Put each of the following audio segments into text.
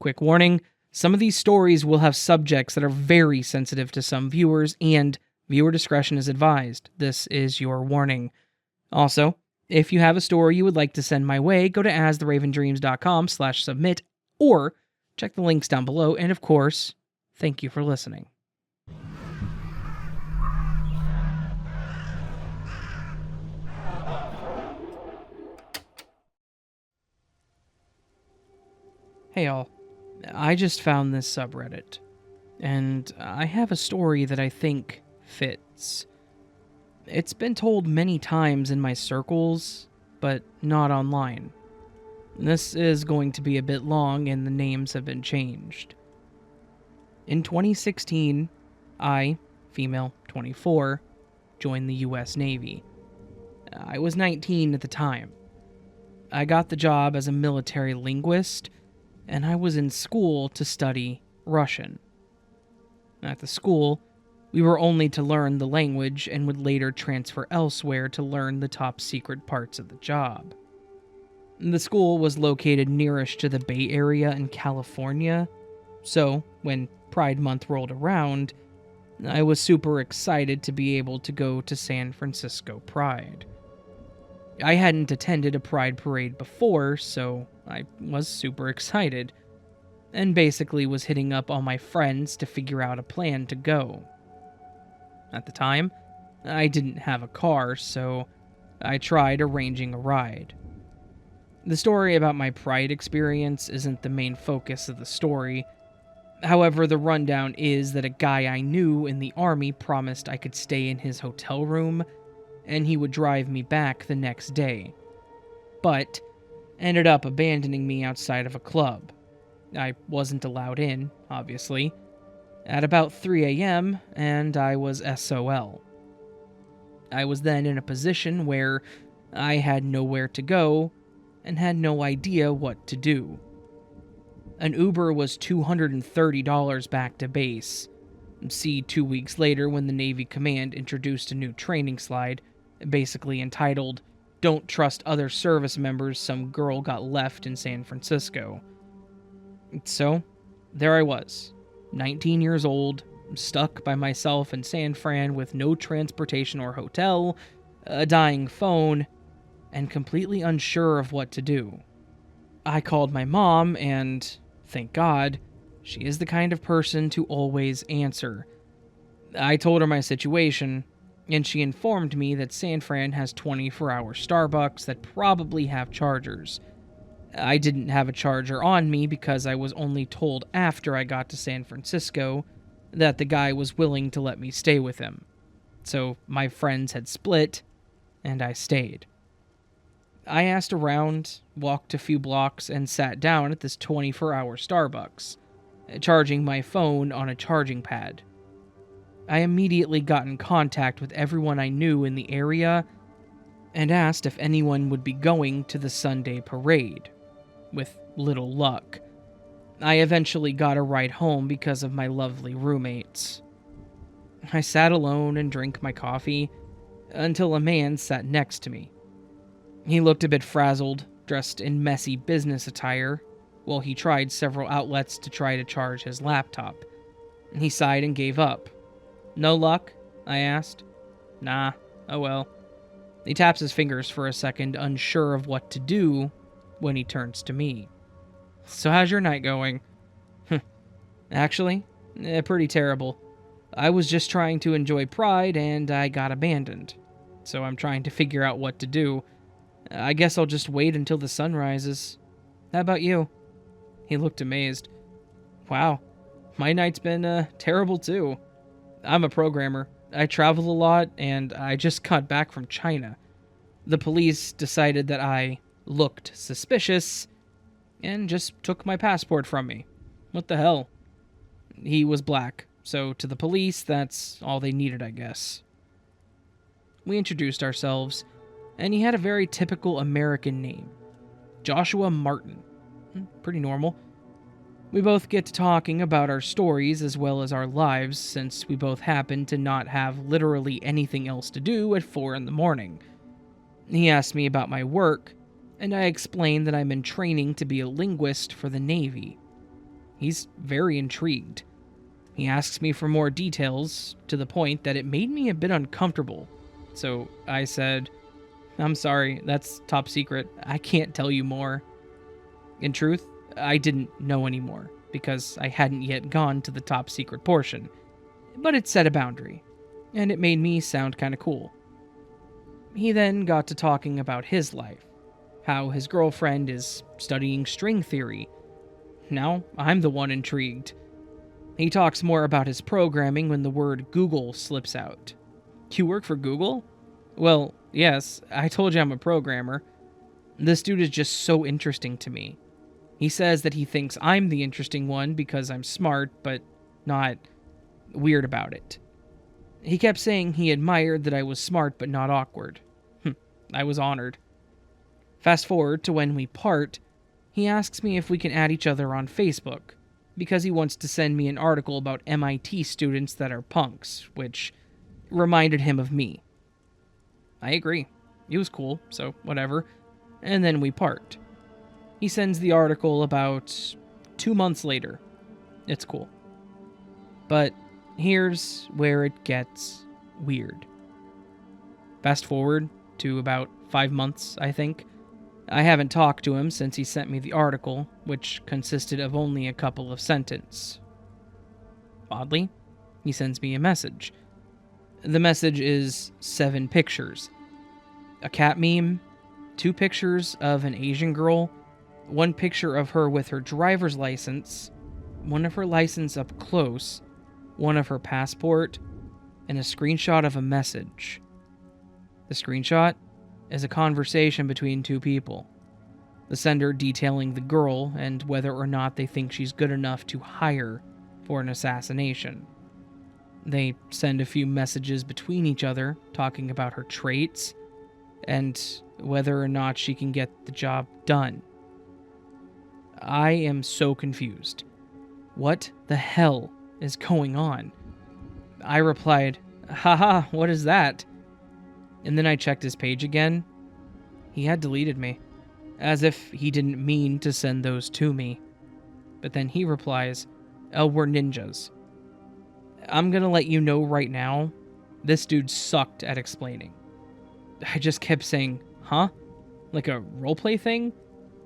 Quick warning, some of these stories will have subjects that are very sensitive to some viewers, and viewer discretion is advised. This is your warning. Also, if you have a story you would like to send my way, go to astheravendreams.com/submit, or check the links down below, and of course, thank you for listening. Hey all, I just found this subreddit, and I have a story that I think fits. It's been told many times in my circles, but not online. This is going to be a bit long and the names have been changed. In 2016, I, female 24, joined the US Navy. I was 19 at the time. I got the job as a military linguist, and I was in school to study Russian. At the school, we were only to learn the language and would later transfer elsewhere to learn the top secret parts of the job. The school was located nearest to the Bay Area in California, so when Pride Month rolled around, I was super excited to be able to go to San Francisco Pride. I hadn't attended a Pride parade before, so I was super excited, and basically was hitting up all my friends to figure out a plan to go. At the time, I didn't have a car, so I tried arranging a ride. The story about my Pride experience isn't the main focus of the story. However, the rundown is that a guy I knew in the army promised I could stay in his hotel room, and he would drive me back the next day, but ended up abandoning me outside of a club. I wasn't allowed in, obviously, at about 3 a.m., and I was SOL. I was then in a position where I had nowhere to go and had no idea what to do. An Uber was $230 back to base. See 2 weeks later when the Navy Command introduced a new training slide, basically entitled, "Don't Trust Other Service Members, Some Girl Got Left in San Francisco." So, there I was, 19 years old, stuck by myself in San Fran with no transportation or hotel, a dying phone, and completely unsure of what to do. I called my mom, and, thank God, she is the kind of person to always answer. I told her my situation, and she informed me that San Fran has 24-hour Starbucks that probably have chargers. I didn't have a charger on me because I was only told after I got to San Francisco that the guy was willing to let me stay with him. So my friends had split, and I stayed. I asked around, walked a few blocks, and sat down at this 24-hour Starbucks, charging my phone on a charging pad. I immediately got in contact with everyone I knew in the area and asked if anyone would be going to the Sunday parade, with little luck. I eventually got a ride home because of my lovely roommates. I sat alone and drank my coffee until a man sat next to me. He looked a bit frazzled, dressed in messy business attire, while he tried several outlets to try to charge his laptop. He sighed and gave up. "No luck?" I asked. "Nah, oh well." He taps his fingers for a second, unsure of what to do, when he turns to me. "So how's your night going?" "Actually, pretty terrible. I was just trying to enjoy Pride, and I got abandoned. So I'm trying to figure out what to do. I guess I'll just wait until the sun rises. How about you?" He looked amazed. "Wow, my night's been terrible too. I'm a programmer. I travel a lot, and I just got back from China. The police decided that I looked suspicious and just took my passport from me. What the hell?" He was black, so to the police, that's all they needed, I guess. We introduced ourselves, and he had a very typical American name, Joshua Martin. Pretty normal. We both get to talking about our stories as well as our lives, since we both happen to not have literally anything else to do at 4 a.m. He asked me about my work, and I explained that I'm in training to be a linguist for the Navy. he's very intrigued. He asks me for more details, to the point that it made me a bit uncomfortable. So I said, "I'm sorry, that's top secret. I can't tell you more." In truth, I didn't know anymore, because I hadn't yet gone to the top secret portion. But it set a boundary, and it made me sound kinda cool. He then got to talking about his life, how his girlfriend is studying string theory. Now I'm the one intrigued. He talks more about his programming when the word Google slips out. "You work for Google?" "Well, yes, I told you I'm a programmer." This dude is just so interesting to me. He says that he thinks I'm the interesting one because I'm smart, but not weird about it. He kept saying he admired that I was smart but not awkward. I was honored. Fast forward to when we part, he asks me if we can add each other on Facebook, because he wants to send me an article about MIT students that are punks, which reminded him of me. I agree. It was cool, so whatever. And then we part. He sends the article about 2 months later. It's cool. But here's where it gets weird. Fast forward to about 5 months, I think. I haven't talked to him since he sent me the article, which consisted of only a couple of sentences. Oddly, he sends me a message. The message is 7 pictures. A cat meme, 2 pictures of an Asian girl, 1 picture of her with her driver's license, 1 of her license up close, 1 of her passport, and a screenshot of a message. The screenshot is a conversation between 2 people. The sender detailing the girl and whether or not they think she's good enough to hire for an assassination. They send a few messages between each other talking about her traits and whether or not she can get the job done. I am so confused. What the hell is going on? I replied, "Haha, what is that?" And then I checked his page again. He had deleted me, as if he didn't mean to send those to me. But then he replies, "Oh, we're ninjas." I'm gonna let you know right now, this dude sucked at explaining. I just kept saying, "Huh? Like a roleplay thing?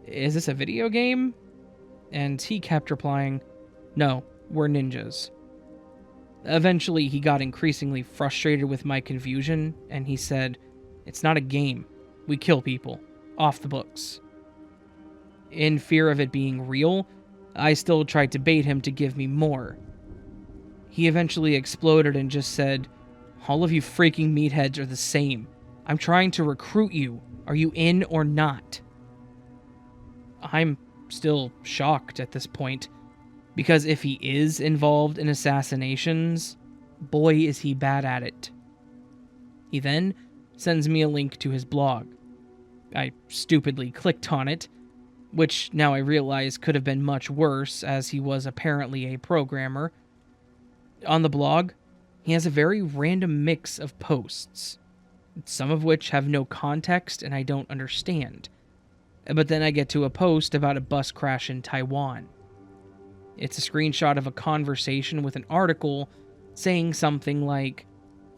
Is this a video game?" And he kept replying, "No, we're ninjas." Eventually, he got increasingly frustrated with my confusion, and he said, "It's not a game. We kill people. Off the books." In fear of it being real, I still tried to bait him to give me more. He eventually exploded and just said, "All of you freaking meatheads are the same. I'm trying to recruit you. Are you in or not?" I'm still shocked at this point, because if he is involved in assassinations, boy is he bad at it. He then sends me a link to his blog. I stupidly clicked on it, which now I realize could have been much worse, as he was apparently a programmer. On the blog, he has a very random mix of posts, some of which have no context and I don't understand. But then I get to a post about a bus crash in Taiwan. It's a screenshot of a conversation with an article saying something like,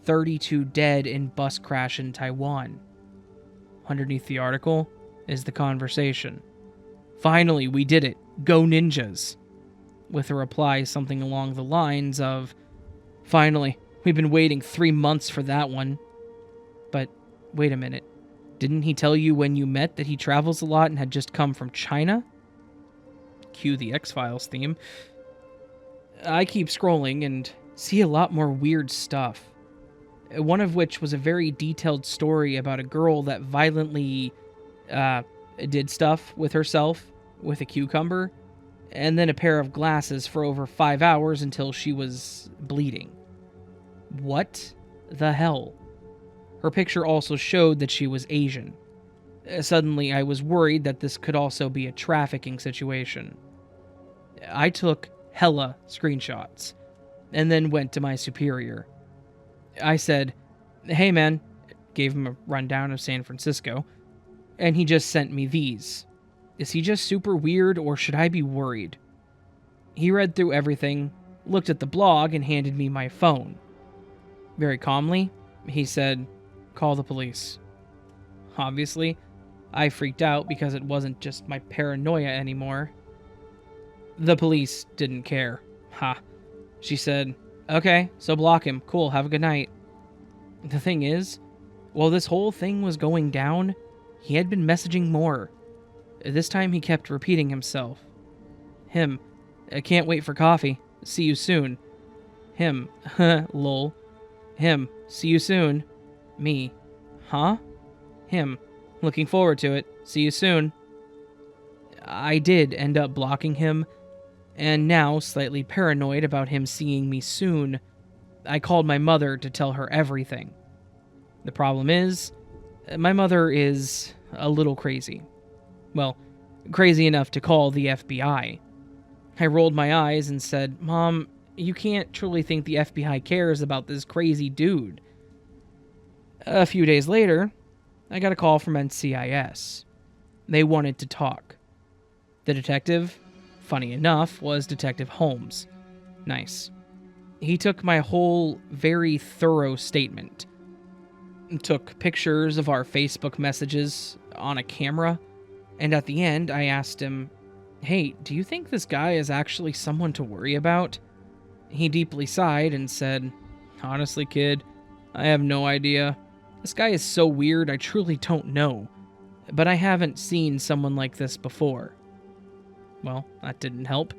32 dead in bus crash in Taiwan. Underneath the article is the conversation. "Finally, we did it. Go ninjas." With a reply something along the lines of, "Finally, we've been waiting 3 months for that one." But wait a minute. Didn't he tell you when you met that he travels a lot and had just come from China? Cue the X-Files theme. I keep scrolling and see a lot more weird stuff. One of which was a very detailed story about a girl that violently did stuff with herself with a cucumber, and then a pair of glasses for over 5 hours until she was bleeding. What the hell? Her picture also showed that she was Asian. Suddenly, I was worried that this could also be a trafficking situation. I took hella screenshots, and then went to my superior. I said, "Hey man," gave him a rundown of San Francisco, and he just sent me these. Is he just super weird, or should I be worried? He read through everything, looked at the blog, and handed me my phone. Very calmly, he said, "Call the police." Obviously, I freaked out because it wasn't just my paranoia anymore. The police didn't care. Ha. She said, "Okay, so block him. Cool, have a good night." The thing is, while this whole thing was going down, he had been messaging more. This time he kept repeating himself. Him, "I can't wait for coffee. See you soon." Him, lol. Him, "See you soon." Me, huh? Him, "Looking forward to it. See you soon." I did end up blocking him, and now, slightly paranoid about him seeing me soon, I called my mother to tell her everything. The problem is, my mother is a little crazy. Well, crazy enough to call the FBI. I rolled my eyes and said, "Mom, you can't truly think the FBI cares about this crazy dude." A few days later, I got a call from NCIS. They wanted to talk. The detective, funny enough, was Detective Holmes. Nice. He took my whole, very thorough statement, took pictures of our Facebook messages on a camera, and at the end I asked him, "Hey, do you think this guy is actually someone to worry about?" He deeply sighed and said, "Honestly, kid, I have no idea. This guy is so weird, I truly don't know. But I haven't seen someone like this before." Well, that didn't help.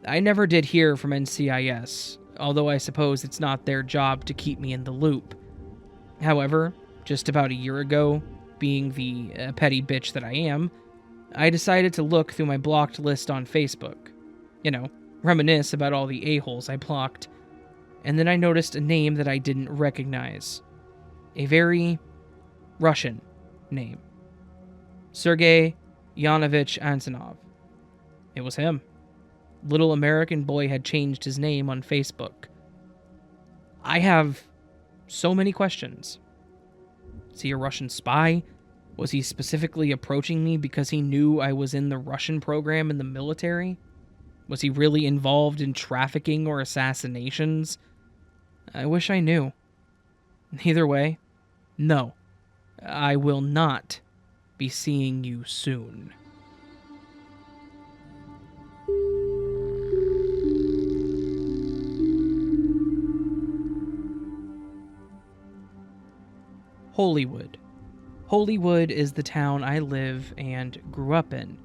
I never did hear from NCIS, although I suppose it's not their job to keep me in the loop. However, just about a year ago, being the petty bitch that I am, I decided to look through my blocked list on Facebook. Reminisce about all the a-holes I blocked. And then I noticed a name that I didn't recognize. A very Russian name. Sergei Yanovich Antonov. It was him. Little American boy had changed his name on Facebook. I have so many questions. Is he a Russian spy? Was he specifically approaching me because he knew I was in the Russian program in the military? Was he really involved in trafficking or assassinations? I wish I knew. Either way, no, I will not be seeing you soon. Holywood. Holywood is the town I live and grew up in.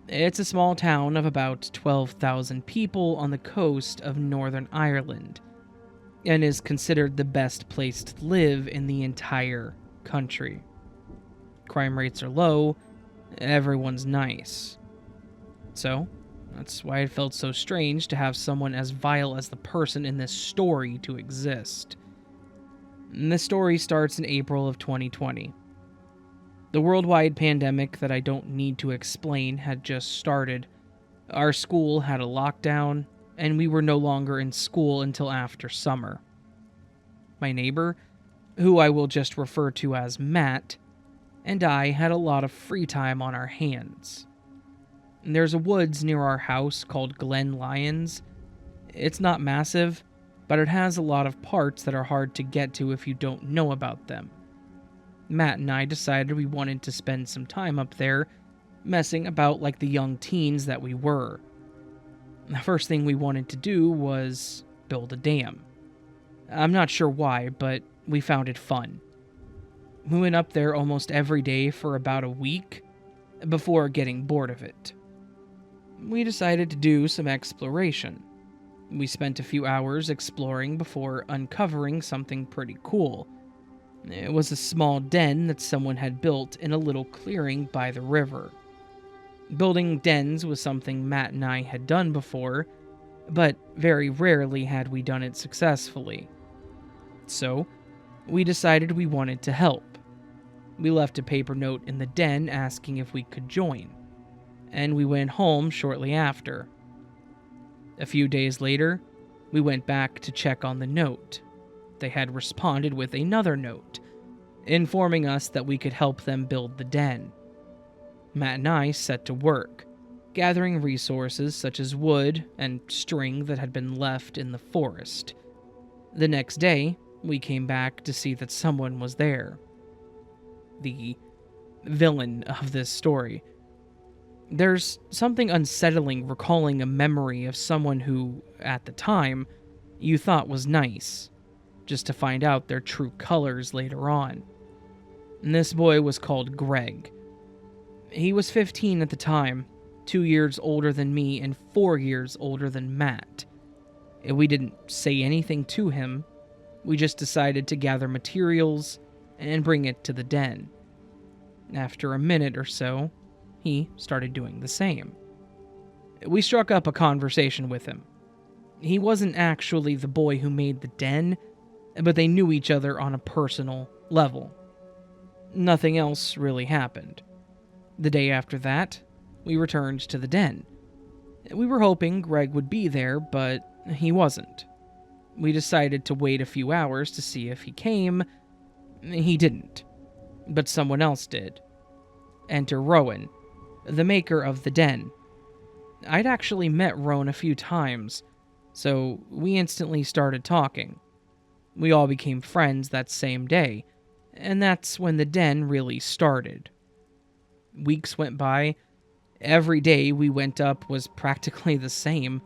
It's a small town of about 12,000 people on the coast of Northern Ireland, and is considered the best place to live in the entire country. Crime rates are low, everyone's nice. So, that's why it felt so strange to have someone as vile as the person in this story to exist. And this story starts in April of 2020. The worldwide pandemic that I don't need to explain had just started. Our school had a lockdown, and we were no longer in school until after summer. My neighbor, who I will just refer to as Matt, and I had a lot of free time on our hands. There's a woods near our house called Glen Lyons. It's not massive, but it has a lot of parts that are hard to get to if you don't know about them. Matt and I decided we wanted to spend some time up there, messing about like the young teens that we were. The first thing we wanted to do was build a dam. I'm not sure why, but we found it fun. We went up there almost every day for about a week before getting bored of it. We decided to do some exploration. We spent a few hours exploring before uncovering something pretty cool. It was a small den that someone had built in a little clearing by the river. Building dens was something Matt and I had done before, but very rarely had we done it successfully. So, we decided we wanted to help. We left a paper note in the den asking if we could join, and we went home shortly after. A few days later, we went back to check on the note. They had responded with another note, informing us that we could help them build the den. Matt and I set to work. gathering resources such as wood and string that had been left in the forest. The next day, we came back to see that someone was there. The villain of this story. There's something unsettling recalling a memory of someone who, at the time, you thought was nice, just to find out their true colors later on. And this boy was called Greg. He was 15 at the time, 2 years older than me and 4 years older than Matt. We didn't say anything to him, we just decided to gather materials and bring it to the den. After a minute or so, he started doing the same. We struck up a conversation with him. He wasn't actually the boy who made the den, but they knew each other on a personal level. Nothing else really happened. The day after that, we returned to the den. We were hoping Greg would be there, but he wasn't. We decided to wait a few hours to see if he came. He didn't, but someone else did. Enter Rowan, the maker of the den. I'd actually met Rowan a few times, so we instantly started talking. We all became friends that same day, and that's when the den really started. Weeks went by. Every day we went up was practically the same.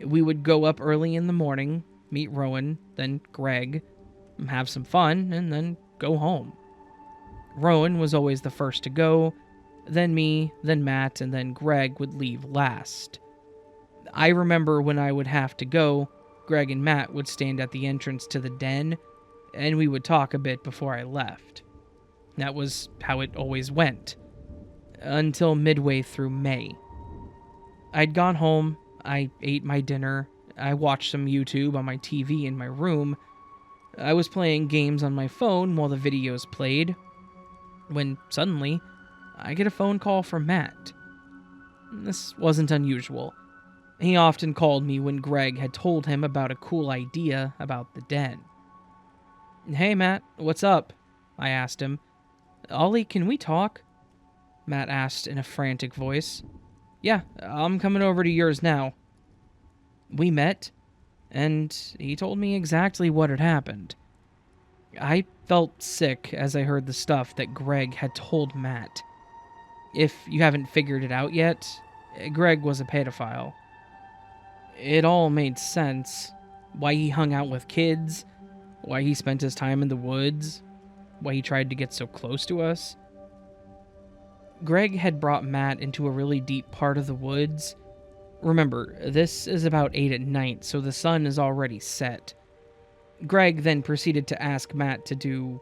We would go up early in the morning, meet Rowan, then Greg, have some fun, and then go home. Rowan was always the first to go, then me, then Matt, and then Greg would leave last. I remember when I would have to go, Greg and Matt would stand at the entrance to the den, and we would talk a bit before I left. That was how it always went. Until midway through May. I'd gone home, I ate my dinner, I watched some YouTube on my TV in my room. I was playing games on my phone while the videos played, when suddenly, I get a phone call from Matt. This wasn't unusual. He often called me when Greg had told him about a cool idea about the den. "Hey Matt, what's up?" I asked him. "Ollie, can we talk?" Matt asked in a frantic voice. "Yeah, I'm coming over to yours now." We met, and he told me exactly what had happened. I felt sick as I heard the stuff that Greg had told Matt. If you haven't figured it out yet, Greg was a pedophile. It all made sense. Why he hung out with kids, why he spent his time in the woods, why he tried to get so close to us. Greg had brought Matt into a really deep part of the woods. Remember, this is about 8 at night, so the sun is already set. Greg then proceeded to ask Matt to do,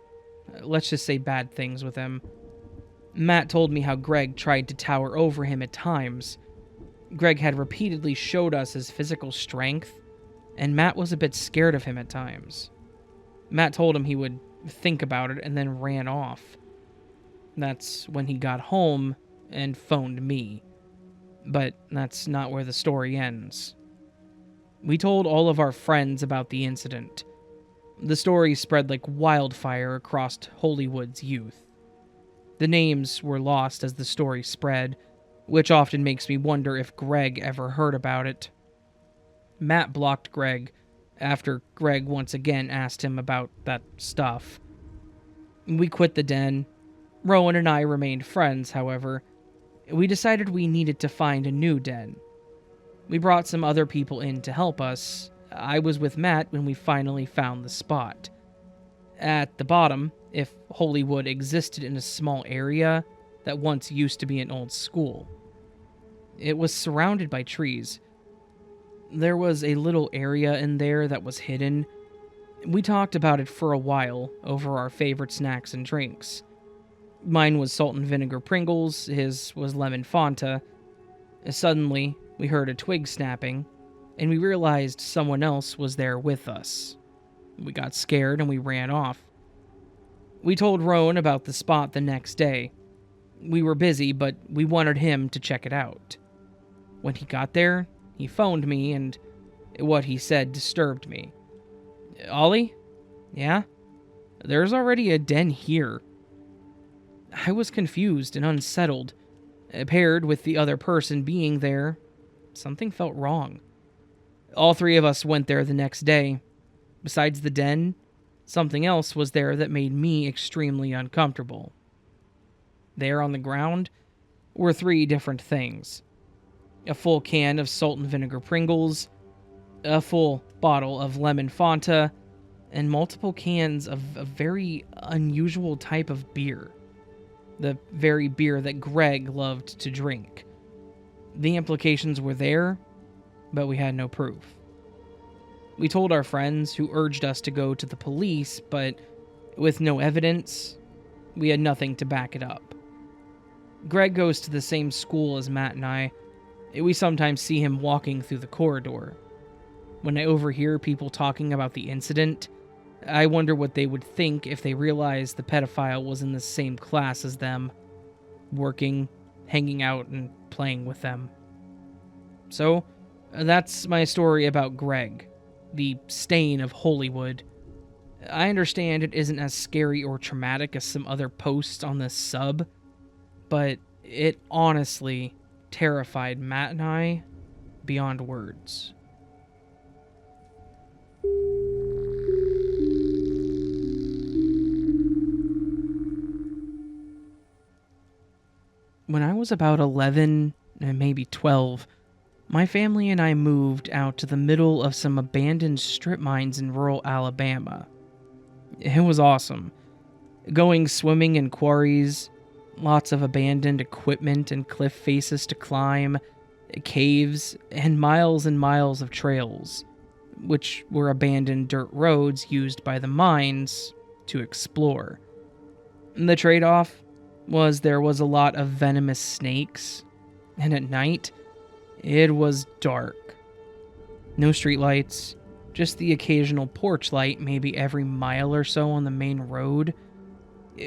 let's just say, bad things with him. Matt told me how Greg tried to tower over him at times. Greg had repeatedly showed us his physical strength, and Matt was a bit scared of him at times. Matt told him he would think about it and then ran off. That's when he got home and phoned me. But that's not where the story ends. We told all of our friends about the incident. The story spread like wildfire across Holywood's youth. The names were lost as the story spread, which often makes me wonder if Greg ever heard about it. Matt blocked Greg after Greg once again asked him about that stuff. We quit the den. Rowan and I remained friends, however. We decided we needed to find a new den. We brought some other people in to help us. I was with Matt when we finally found the spot. At the bottom, if Holywood existed in a small area that once used to be an old school. It was surrounded by trees. There was a little area in there that was hidden. We talked about it for a while over our favorite snacks and drinks. Mine was salt and vinegar Pringles, his was lemon Fanta. Suddenly, we heard a twig snapping, and we realized someone else was there with us. We got scared and we ran off. We told Rowan about the spot the next day. We were busy, but we wanted him to check it out. When he got there, he phoned me, and what he said disturbed me. "Ollie? Yeah? There's already a den here." I was confused and unsettled. Paired with the other person being there, something felt wrong. All three of us went there the next day. Besides the den, something else was there that made me extremely uncomfortable. There on the ground were three different things: a full can of salt and vinegar Pringles, a full bottle of lemon Fanta, and multiple cans of a very unusual type of beer. The very beer that Greg loved to drink. The implications were there, but we had no proof. We told our friends, who urged us to go to the police, but with no evidence, we had nothing to back it up. Greg goes to the same school as Matt and I. We sometimes see him walking through the corridor. When I overhear people talking about the incident, I wonder what they would think if they realized the pedophile was in the same class as them, working, hanging out, and playing with them. So, that's my story about Greg, the stain of Holywood. I understand it isn't as scary or traumatic as some other posts on this sub, but it honestly terrified Matt and I beyond words. When I was about 11, maybe 12, my family and I moved out to the middle of some abandoned strip mines in rural Alabama. It was awesome. Going swimming in quarries, lots of abandoned equipment and cliff faces to climb, caves, and miles of trails, which were abandoned dirt roads used by the mines to explore. The trade-off was there was a lot of venomous snakes, and at night, it was dark. No streetlights, just the occasional porch light maybe every mile or so on the main road.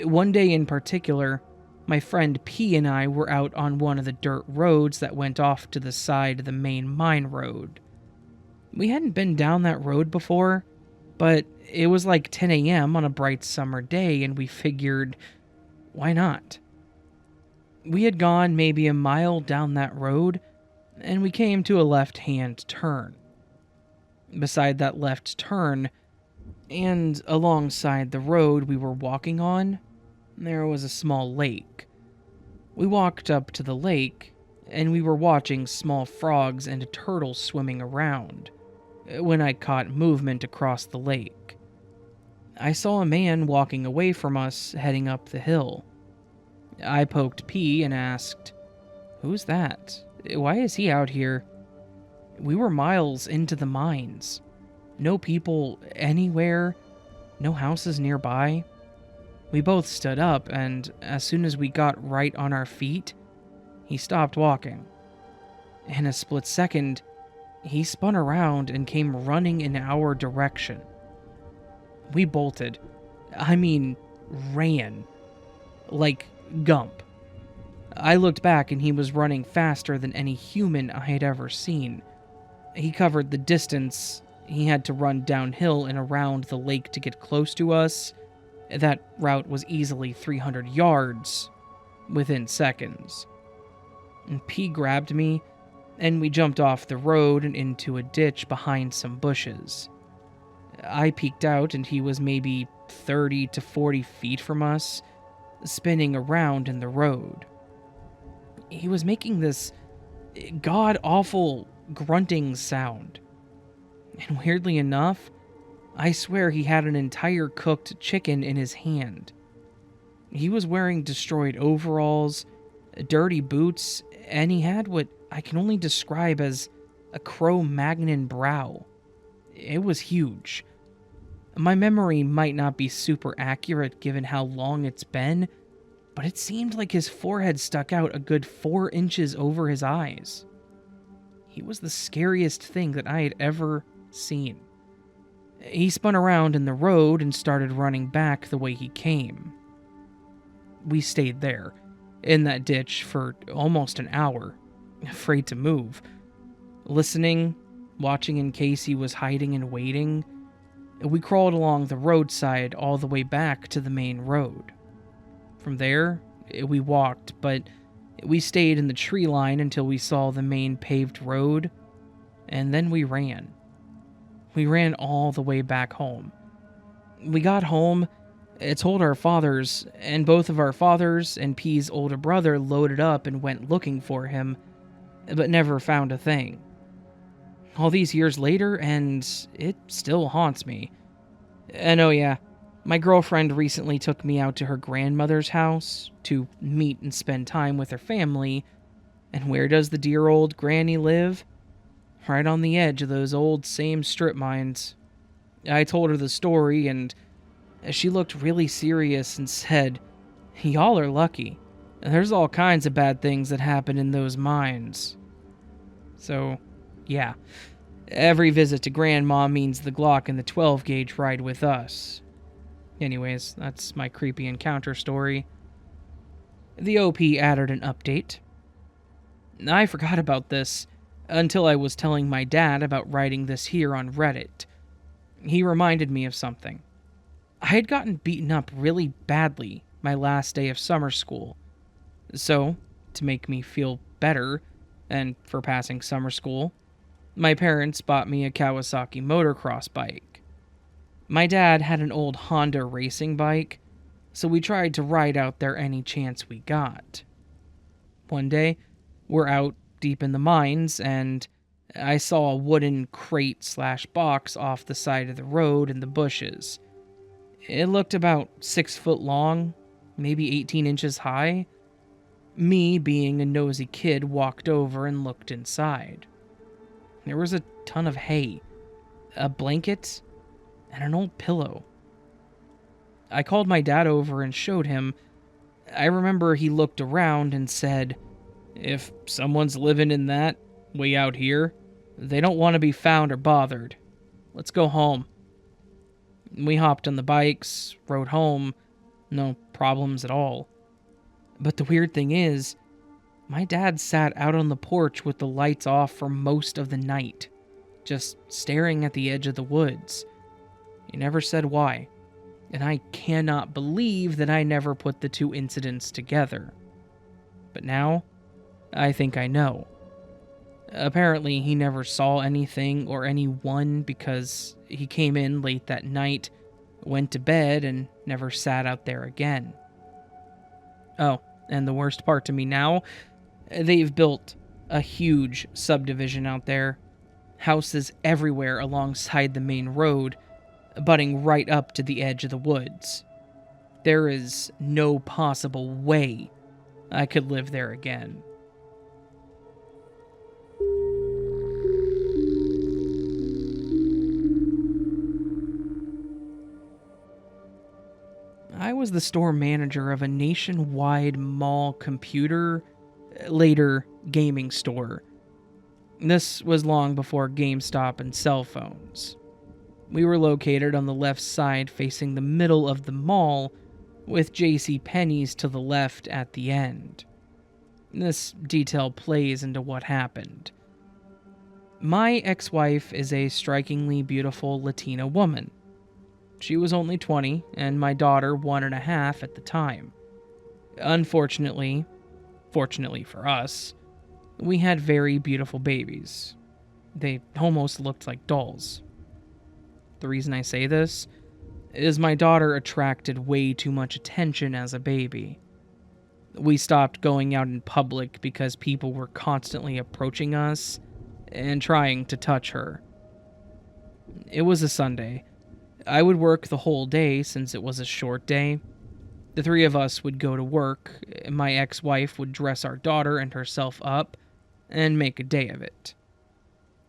One day in particular, my friend P and I were out on one of the dirt roads that went off to the side of the main mine road. We hadn't been down that road before, but it was like 10 a.m. on a bright summer day, and we figured, why not? We had gone maybe a mile down that road, and we came to a left-hand turn. Beside that left turn, and alongside the road we were walking on, there was a small lake. We walked up to the lake, and we were watching small frogs and a turtle swimming around, when I caught movement across the lake. I saw a man walking away from us, heading up the hill. I poked P and asked, "Who's that? Why is he out here?" We were miles into the mines. No people anywhere, no houses nearby. We both stood up, and as soon as we got right on our feet, he stopped walking. In a split second, he spun around and came running in our direction. We bolted. I mean, ran. Like Gump. I looked back and he was running faster than any human I had ever seen. He covered the distance. He had to run downhill and around the lake to get close to us. That route was easily 300 yards within seconds. And P grabbed me, and we jumped off the road and into a ditch behind some bushes. I peeked out, and he was maybe 30 to 40 feet from us, spinning around in the road. He was making this god-awful grunting sound. And weirdly enough, I swear he had an entire cooked chicken in his hand. He was wearing destroyed overalls, dirty boots, and he had what I can only describe as a Cro-Magnon brow. It was huge. My memory might not be super accurate given how long it's been, but it seemed like his forehead stuck out a good 4 inches over his eyes. He was the scariest thing that I had ever seen. He spun around in the road and started running back the way he came. We stayed there, in that ditch, for almost an hour, afraid to move. Listening, watching in case he was hiding and waiting. We crawled along the roadside all the way back to the main road. From there, we walked, but We stayed in the tree line until we saw the main paved road, and then we ran. We ran all the way back home. We got home, told our fathers, and both of our fathers and P's older brother loaded up and went looking for him, but never found a thing. All these years later, and it still haunts me. And oh yeah, my girlfriend recently took me out to her grandmother's house to meet and spend time with her family, and where does the dear old granny live? Right on the edge of those old same strip mines. I told her the story, and she looked really serious and said, "Y'all are lucky. There's all kinds of bad things that happen in those mines." So, yeah, every visit to Grandma means the Glock and the 12-gauge ride with us. Anyways, that's my creepy encounter story. The OP added an update. I forgot about this until I was telling my dad about writing this here on Reddit. He reminded me of something. I had gotten beaten up really badly my last day of summer school. So, to make me feel better, and for passing summer school, my parents bought me a Kawasaki motocross bike. My dad had an old Honda racing bike, so we tried to ride out there any chance we got. One day, we're out deep in the mines, and I saw a wooden crate/box off the side of the road in the bushes. It looked about 6 foot long, maybe 18 inches high. Me, being a nosy kid, walked over and looked inside. There was a ton of hay, a blanket, and an old pillow. I called my dad over and showed him. I remember he looked around and said, "If someone's living in that, way out here, they don't want to be found or bothered. Let's go home." We hopped on the bikes, rode home, no problems at all. But the weird thing is, my dad sat out on the porch with the lights off for most of the night, just staring at the edge of the woods. He never said why, and I cannot believe that I never put the two incidents together. But now, I think I know. Apparently, he never saw anything or anyone because he came in late that night, went to bed, and never sat out there again. Oh, and the worst part to me now, they've built a huge subdivision out there. Houses everywhere alongside the main road, butting right up to the edge of the woods. There is no possible way I could live there again. I was the store manager of a nationwide mall computer, later gaming store. This was long before GameStop and cell phones. We were located on the left side facing the middle of the mall, with JCPenney's to the left at the end. This detail plays into what happened. My ex-wife is a strikingly beautiful Latina woman. She was only 20, and my daughter 1.5 at the time. Unfortunately, fortunately for us, we had very beautiful babies. They almost looked like dolls. The reason I say this is my daughter attracted way too much attention as a baby. We stopped going out in public because people were constantly approaching us and trying to touch her. It was a Sunday. I would work the whole day since it was a short day. The three of us would go to work. My ex-wife would dress our daughter and herself up and make a day of it.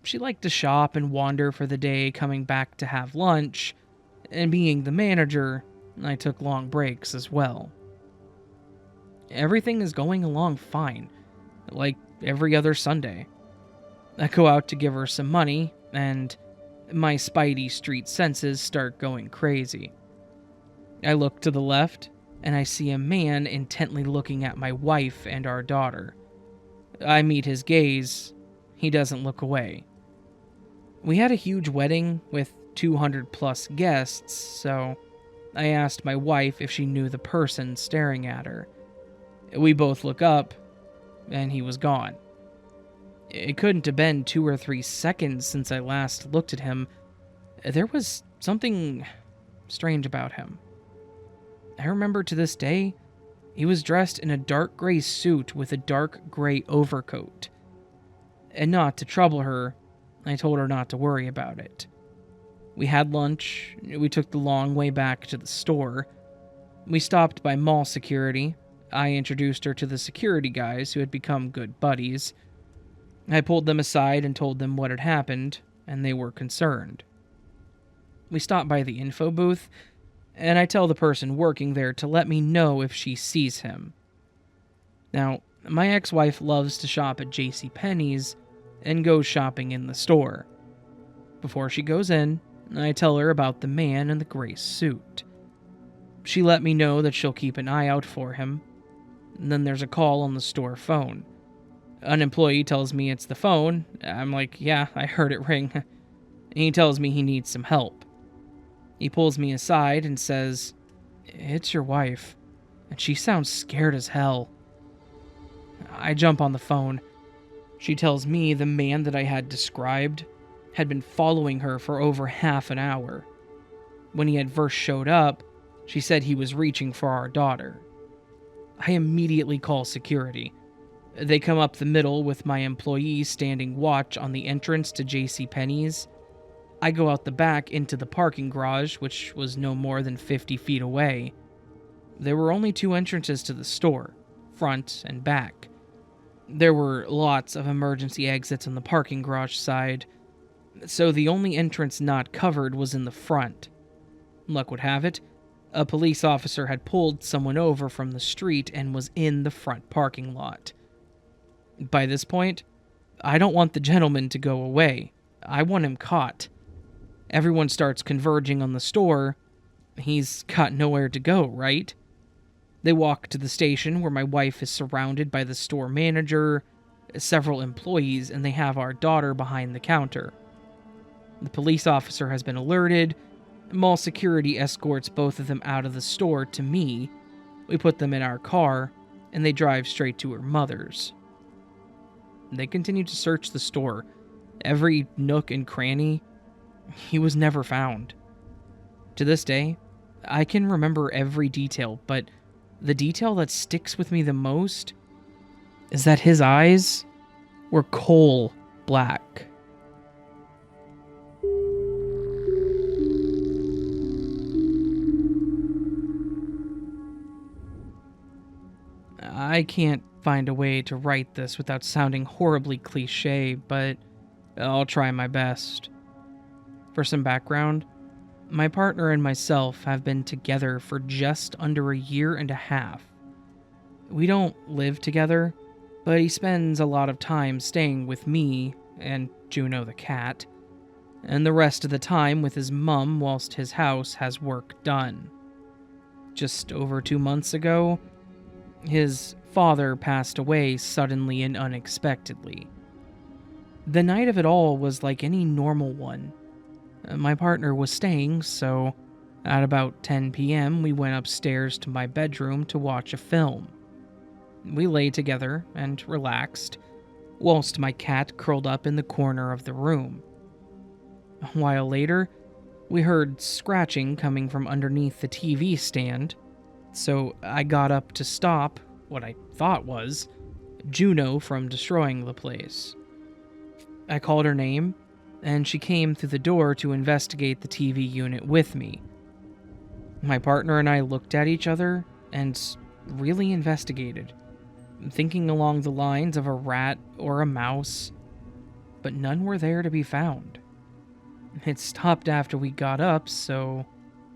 She liked to shop and wander for the day, coming back to have lunch, and being the manager, I took long breaks as well. Everything is going along fine, like every other Sunday. I go out to give her some money, and my spidey street senses start going crazy. I look to the left, and I see a man intently looking at my wife and our daughter. I meet his gaze. He doesn't look away. We had a huge wedding with 200 plus guests, so I asked my wife if she knew the person staring at her. We both look up, and he was gone. It couldn't have been 2 or 3 seconds since I last looked at him. There was something strange about him. I remember to this day, he was dressed in a dark gray suit with a dark gray overcoat. And not to trouble her, I told her not to worry about it. We had lunch, we took the long way back to the store. We stopped by mall security. I introduced her to the security guys who had become good buddies. I pulled them aside and told them what had happened, and they were concerned. We stopped by the info booth, and I tell the person working there to let me know if she sees him. Now, my ex-wife loves to shop at JCPenney's and goes shopping in the store. Before she goes in, I tell her about the man in the gray suit. She let me know that she'll keep an eye out for him. And then there's a call on the store phone. An employee tells me it's the phone. I'm like, yeah, I heard it ring. He tells me he needs some help. He pulls me aside and says, "It's your wife, and she sounds scared as hell." I jump on the phone. She tells me the man that I had described had been following her for over half an hour. When he had first showed up, she said he was reaching for our daughter. I immediately call security. They come up the middle with my employee standing watch on the entrance to JCPenney's. I go out the back into the parking garage, which was no more than 50 feet away. There were only 2 entrances to the store, front and back. There were lots of emergency exits on the parking garage side, so the only entrance not covered was in the front. Luck would have it, a police officer had pulled someone over from the street and was in the front parking lot. By this point, I don't want the gentleman to go away. I want him caught. Everyone starts converging on the store. He's got nowhere to go, right? They walk to the station where my wife is surrounded by the store manager, several employees, and they have our daughter behind the counter. The police officer has been alerted. Mall security escorts both of them out of the store to me. We put them in our car, and they drive straight to her mother's. They continue to search the store, every nook and cranny. He was never found. To this day, I can remember every detail, but the detail that sticks with me the most is that his eyes were coal black. I can't find a way to write this without sounding horribly cliche, but I'll try my best. For some background, my partner and myself have been together for just under a year and a half. We don't live together, but he spends a lot of time staying with me and Juno the cat, and the rest of the time with his mum whilst his house has work done. Just over 2 months ago, his father passed away suddenly and unexpectedly. The night of it all was like any normal one. My partner was staying, so at about 10 p.m. we went upstairs to my bedroom to watch a film. We lay together and relaxed, whilst my cat curled up in the corner of the room. A while later, we heard scratching coming from underneath the TV stand, so I got up to stop what I thought was Juno from destroying the place. I called her name, and she came through the door to investigate the TV unit with me. My partner and I looked at each other and really investigated, thinking along the lines of a rat or a mouse, but none were there to be found. It stopped after we got up, so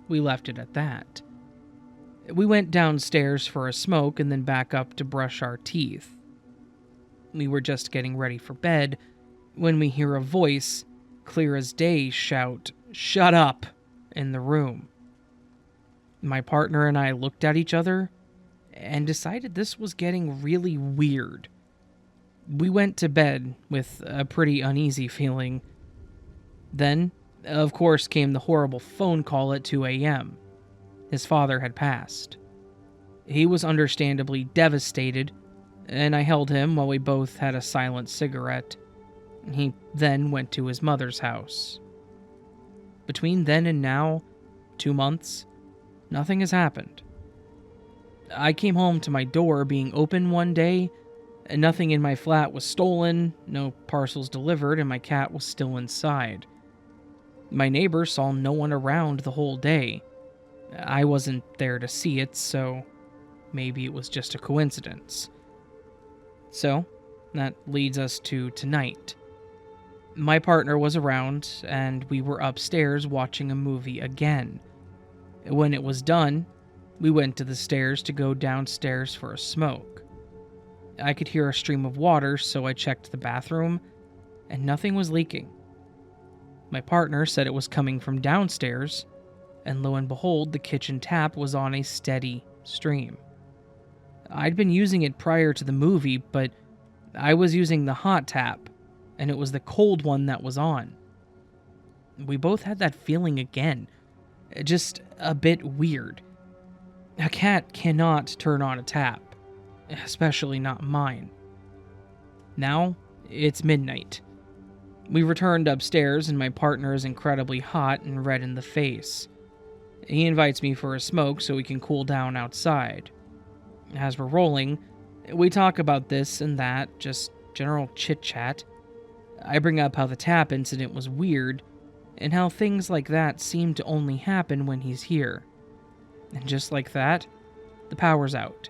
we left it at that. We went downstairs for a smoke and then back up to brush our teeth. We were just getting ready for bed when we hear a voice, clear as day, shout, "Shut up!" in the room. My partner and I looked at each other and decided this was getting really weird. We went to bed with a pretty uneasy feeling. Then, of course, came the horrible phone call at 2 a.m. His father had passed. He was understandably devastated, and I held him while we both had a silent cigarette. He then went to his mother's house. Between then and now, 2 months, nothing has happened. I came home to my door being open one day, and nothing in my flat was stolen, no parcels delivered, and my cat was still inside. My neighbor saw no one around the whole day. I wasn't there to see it, so maybe it was just a coincidence. So, that leads us to tonight. My partner was around, and we were upstairs watching a movie again. When it was done, we went to the stairs to go downstairs for a smoke. I could hear a stream of water, so I checked the bathroom, and nothing was leaking. My partner said it was coming from downstairs, and lo and behold, the kitchen tap was on a steady stream. I'd been using it prior to the movie, but I was using the hot tap, and it was the cold one that was on. We both had that feeling again, just a bit weird. A cat cannot turn on a tap, especially not mine. Now, it's midnight. We returned upstairs, and my partner is incredibly hot and red in the face. He invites me for a smoke so we can cool down outside. As we're rolling, we talk about this and that, just general chit-chat. I bring up how the tap incident was weird, and how things like that seem to only happen when he's here. And just like that, the power's out.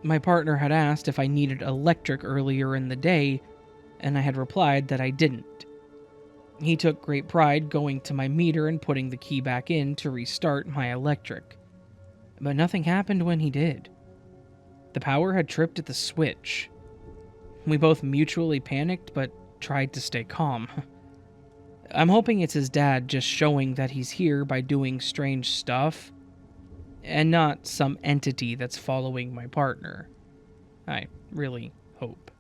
My partner had asked if I needed electric earlier in the day, and I had replied that I didn't. He took great pride going to my meter and putting the key back in to restart my electric. But nothing happened when he did. The power had tripped at the switch. We both mutually panicked, but tried to stay calm. I'm hoping it's his dad just showing that he's here by doing strange stuff, and not some entity that's following my partner. I really hope.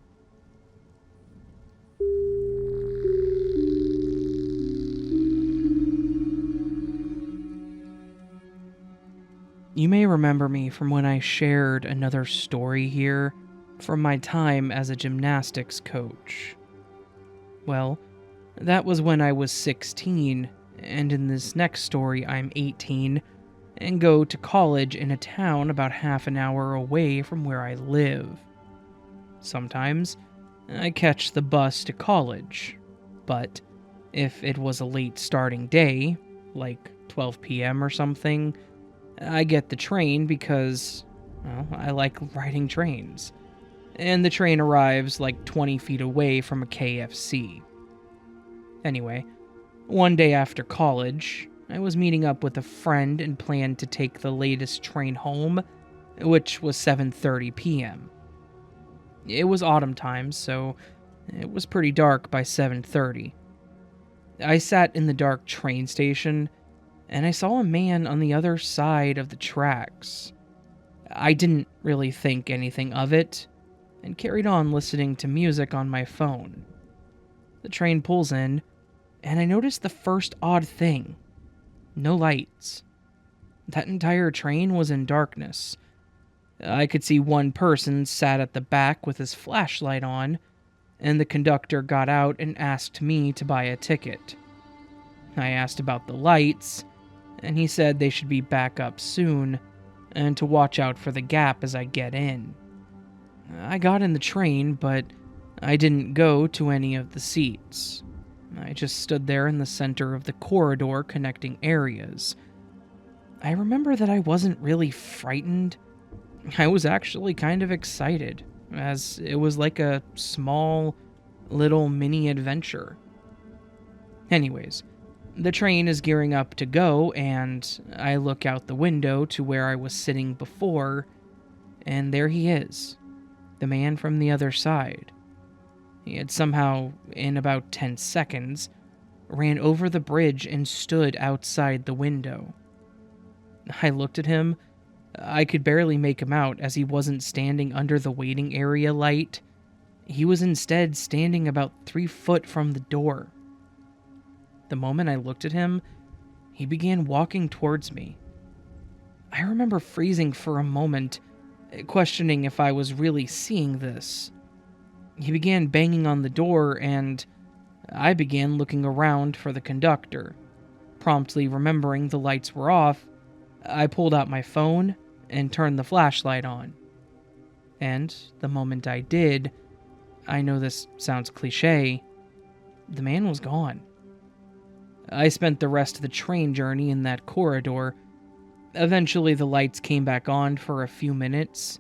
You may remember me from when I shared another story here from my time as a gymnastics coach. Well, that was when I was 16, and in this next story I'm 18, and go to college in a town about half an hour away from where I live. Sometimes, I catch the bus to college, but if it was a late starting day, like 12 p.m. or something, I get the train because, well, I like riding trains. And the train arrives like 20 feet away from a KFC. Anyway, one day after college, I was meeting up with a friend and planned to take the latest train home, which was 7:30 p.m. It was autumn time, so it was pretty dark by 7:30. I sat in the dark train station, and I saw a man on the other side of the tracks. I didn't really think anything of it, and carried on listening to music on my phone. The train pulls in, and I noticed the first odd thing. No lights. That entire train was in darkness. I could see one person sat at the back with his flashlight on, and the conductor got out and asked me to buy a ticket. I asked about the lights, and he said they should be back up soon, and to watch out for the gap as I get in. I got in the train, but I didn't go to any of the seats. I just stood there in the center of the corridor connecting areas. I remember that I wasn't really frightened. I was actually kind of excited, as it was like a small, little mini adventure. Anyways, the train is gearing up to go, and I look out the window to where I was sitting before, and there he is, the man from the other side. He had somehow, in about 10 seconds, ran over the bridge and stood outside the window. I looked at him. I could barely make him out as he wasn't standing under the waiting area light. He was instead standing about 3 foot from the door. The moment I looked at him, he began walking towards me. I remember freezing for a moment, questioning if I was really seeing this. He began banging on the door, and I began looking around for the conductor. Promptly remembering the lights were off, I pulled out my phone and turned the flashlight on. And the moment I did, I know this sounds cliche, the man was gone. I spent the rest of the train journey in that corridor. Eventually, the lights came back on for a few minutes,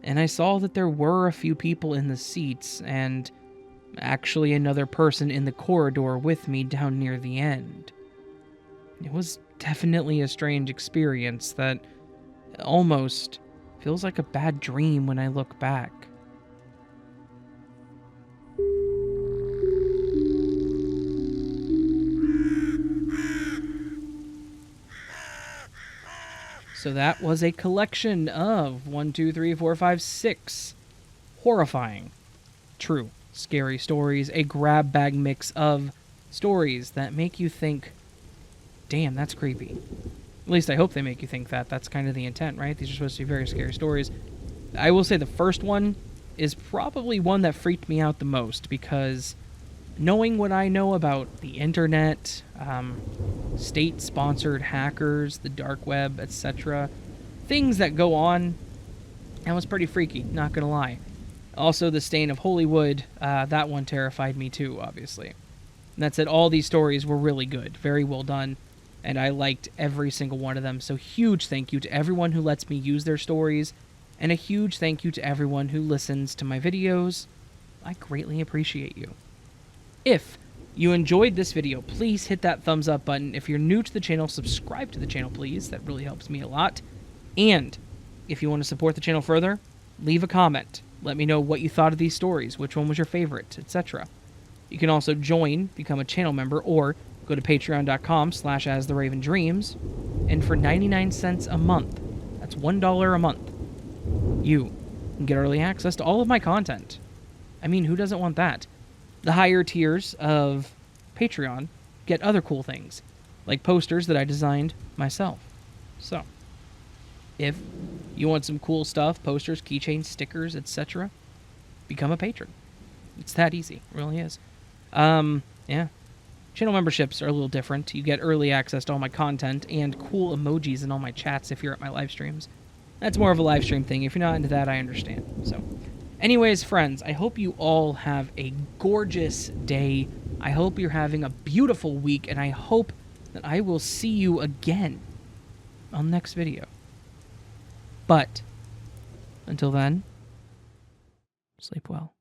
and I saw that there were a few people in the seats, and actually another person in the corridor with me down near the end. It was definitely a strange experience that almost feels like a bad dream when I look back. So that was a collection of 6 horrifying, true, scary stories, a grab bag mix of stories that make you think, damn, that's creepy. At least I hope they make you think that. That's kind of the intent, right? These are supposed to be very scary stories. I will say the first one is probably one that freaked me out the most, because knowing what I know about the internet, state-sponsored hackers, the dark web, etc., things that go on, that was pretty freaky, not gonna lie. Also, the stain of Holywood, that one terrified me too, obviously. And that said, all these stories were really good, very well done, and I liked every single one of them, so huge thank you to everyone who lets me use their stories, and a huge thank you to everyone who listens to my videos. I greatly appreciate you. If you enjoyed this video, please hit that thumbs up button. If you're new to the channel, subscribe to the channel, please. That really helps me a lot. And if you want to support the channel further, leave a comment. Let me know what you thought of these stories, which one was your favorite, etc. You can also become a channel member, or go to patreon.com/astheravendreams, and for 99 cents a month, that's $1 a month, you can get early access to all of my content. I mean, who doesn't want that? The higher tiers of Patreon get other cool things, like posters that I designed myself. So, if you want some cool stuff, posters, keychains, stickers, etc., become a patron. It's that easy. It really is. Yeah. Channel memberships are a little different. You get early access to all my content and cool emojis in all my chats if you're at my live streams. That's more of a live stream thing. If you're not into that, I understand. So, anyways, friends, I hope you all have a gorgeous day. I hope you're having a beautiful week, and I hope that I will see you again on the next video. But, until then, sleep well.